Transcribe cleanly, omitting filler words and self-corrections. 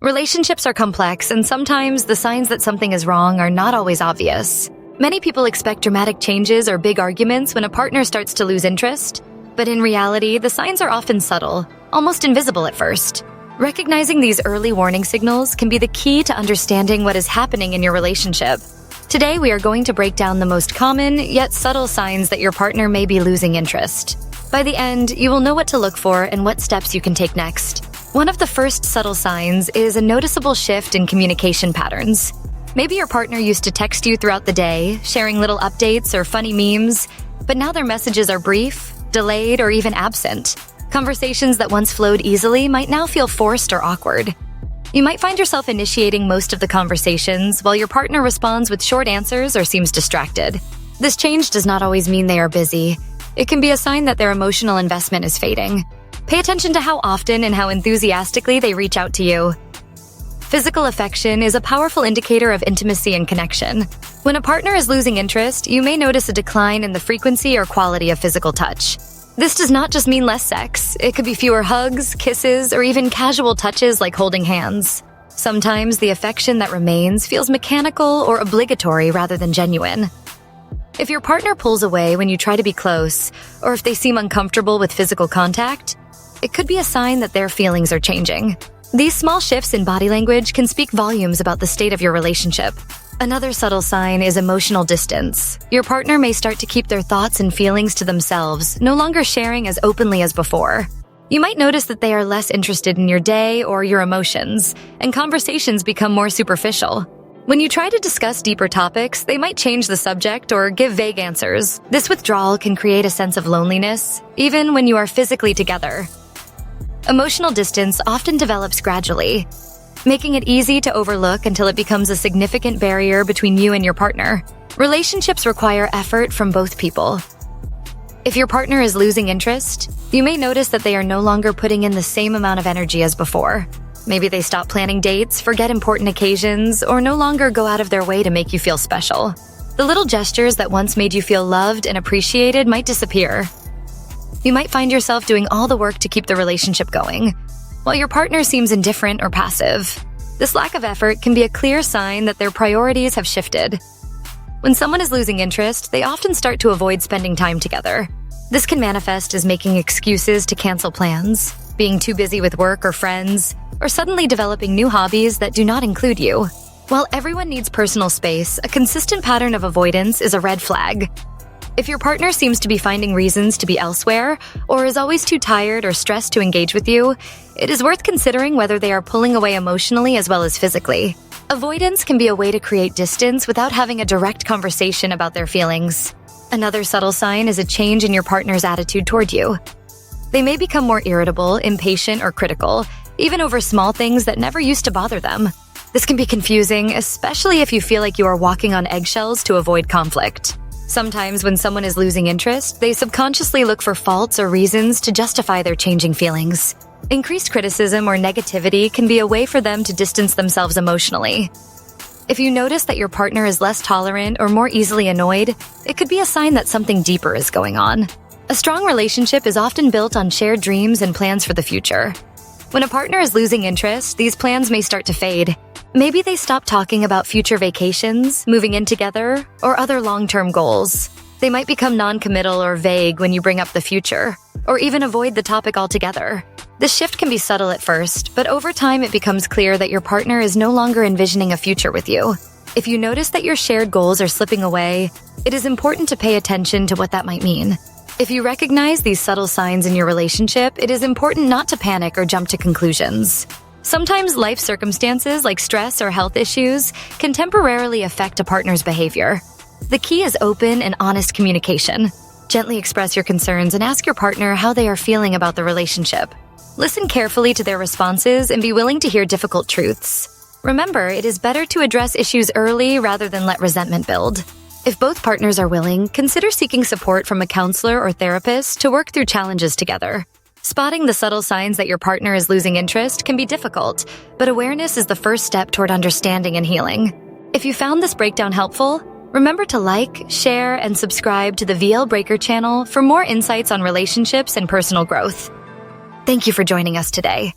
Relationships are complex, and sometimes the signs that something is wrong are not always obvious. Many people expect dramatic changes or big arguments when a partner starts to lose interest, but in reality, the signs are often subtle, almost invisible at first. Recognizing these early warning signals can be the key to understanding what is happening in your relationship. Today, we are going to break down the most common, yet subtle signs that your partner may be losing interest. By the end, you will know what to look for and what steps you can take next. One of the first subtle signs is a noticeable shift in communication patterns. Maybe your partner used to text you throughout the day, sharing little updates or funny memes, but now their messages are brief, delayed, or even absent. Conversations that once flowed easily might now feel forced or awkward. You might find yourself initiating most of the conversations while your partner responds with short answers or seems distracted. This change does not always mean they are busy. It can be a sign that their emotional investment is fading. Pay attention to how often and how enthusiastically they reach out to you. Physical affection is a powerful indicator of intimacy and connection. When a partner is losing interest, you may notice a decline in the frequency or quality of physical touch. This does not just mean less sex. It could be fewer hugs, kisses, or even casual touches like holding hands. Sometimes the affection that remains feels mechanical or obligatory rather than genuine. If your partner pulls away when you try to be close, or if they seem uncomfortable with physical contact, it could be a sign that their feelings are changing. These small shifts in body language can speak volumes about the state of your relationship. Another subtle sign is emotional distance. Your partner may start to keep their thoughts and feelings to themselves, no longer sharing as openly as before. You might notice that they are less interested in your day or your emotions, and conversations become more superficial. When you try to discuss deeper topics, they might change the subject or give vague answers. This withdrawal can create a sense of loneliness, even when you are physically together. Emotional distance often develops gradually, making it easy to overlook until it becomes a significant barrier between you and your partner. Relationships require effort from both people. If your partner is losing interest, you may notice that they are no longer putting in the same amount of energy as before. Maybe they stop planning dates, forget important occasions, or no longer go out of their way to make you feel special. The little gestures that once made you feel loved and appreciated might disappear. You might find yourself doing all the work to keep the relationship going, while your partner seems indifferent or passive. This lack of effort can be a clear sign that their priorities have shifted. When someone is losing interest, they often start to avoid spending time together. This can manifest as making excuses to cancel plans, being too busy with work or friends, or suddenly developing new hobbies that do not include you. While everyone needs personal space, a consistent pattern of avoidance is a red flag. If your partner seems to be finding reasons to be elsewhere, or is always too tired or stressed to engage with you, it is worth considering whether they are pulling away emotionally as well as physically. Avoidance can be a way to create distance without having a direct conversation about their feelings. Another subtle sign is a change in your partner's attitude toward you. They may become more irritable, impatient, or critical, even over small things that never used to bother them. This can be confusing, especially if you feel like you are walking on eggshells to avoid conflict. Sometimes when someone is losing interest, they subconsciously look for faults or reasons to justify their changing feelings. Increased criticism or negativity can be a way for them to distance themselves emotionally. If you notice that your partner is less tolerant or more easily annoyed, it could be a sign that something deeper is going on. A strong relationship is often built on shared dreams and plans for the future. When a partner is losing interest, these plans may start to fade. Maybe they stop talking about future vacations, moving in together, or other long-term goals. They might become non-committal or vague when you bring up the future, or even avoid the topic altogether. This shift can be subtle at first, but over time it becomes clear that your partner is no longer envisioning a future with you. If you notice that your shared goals are slipping away, it is important to pay attention to what that might mean. If you recognize these subtle signs in your relationship, it is important not to panic or jump to conclusions. Sometimes life circumstances like stress or health issues can temporarily affect a partner's behavior. The key is open and honest communication. Gently express your concerns and ask your partner how they are feeling about the relationship. Listen carefully to their responses and be willing to hear difficult truths. Remember, it is better to address issues early rather than let resentment build. If both partners are willing, consider seeking support from a counselor or therapist to work through challenges together. Spotting the subtle signs that your partner is losing interest can be difficult, but awareness is the first step toward understanding and healing. If you found this breakdown helpful, remember to like, share, and subscribe to the VL Breaker channel for more insights on relationships and personal growth. Thank you for joining us today.